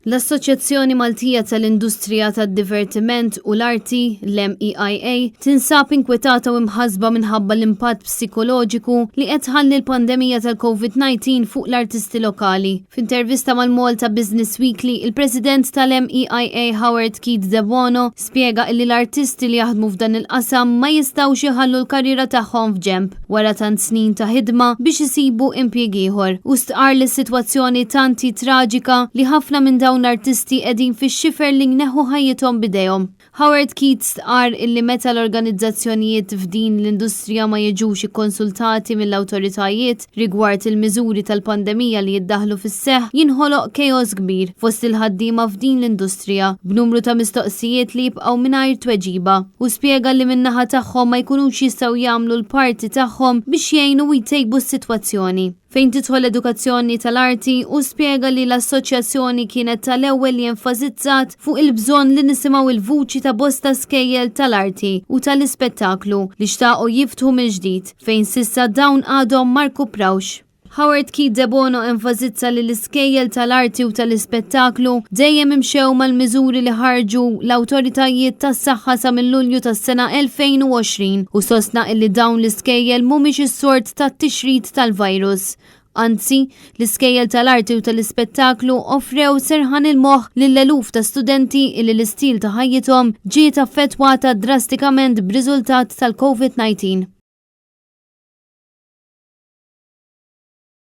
L-Assoċjazzjoni Maltija tal-Industrija tad-Divertiment u l-Arti, l-MEIA, tinsab inkwetata u imħasba minħabba l-impatt psikoloġiku li qed tħalli l-pandemija tal-COVID-19 fuq l-artisti lokali. F'intervista mal-Malta Business Weekly, il-President tal-MEIA Howard de Bono spjega li l-artisti li jaħdmu f'dan il-qasam ma jistgħux iħallu l-karriera tagħhom f'ġemp wara tant snin ta' ħidma biex isibu impjieg ieħor. U stqar li s-sitwazzjoni tanti traġika li ħafna minn dawn l-artisti qegħdin fix-xifer li jneħħu ħajjithom bidejhom. Howard stqar illi meta l-organizzazzjonijiet f'din l-industrija ma jiġux ikkonsultati mill-awtoritajiet rigward il-miżuri tal-pandemija li jiddaħlu fis-seħħ jinħoloq kejos kbir fost il-ħaddiema f'din l-industrija b'numru ta' mistoqsijiet li jibqgħu mingħajr tweġiba u spjega li min-naħa tagħhom ma jkunux jistgħu jagħmlu l-parti tagħhom biex jgħinu u jtejbu s-sitwazzjoni. Fejn tidħol l-edukazzjoni tal-arti u spjega li l-assoċjazzjoni kienet tal-ewwel li enfasizzat fuq il-bżonn li nisimgħu il-vuċi ta' bosta skejjel tal-arti u tal-ispettaklu li xtaqgħu jiftħu mill-ġdid fejn sissa dawn għadhom ma rkuprawx. Howard de Bono enfasizza li l-iskejjel tal-arti u tal-ispettaklu dejjem imxew mal-miżuri li ħarġu l-awtoritajiet tas-saħħa sa mill-Lulju tas-sena 2020 u sostna li dawn l-iskejjel mhumiex is-sort tat-tixrid tal-virus. Anzi, l-iskejjel tal-arti u tal-ispettaklu offrew serħan il-moħħ lill-eluf ta' studenti illi l-istil ta' ħajjithom ġiet affettwata drastikament b'riżultat tal-COVID-19.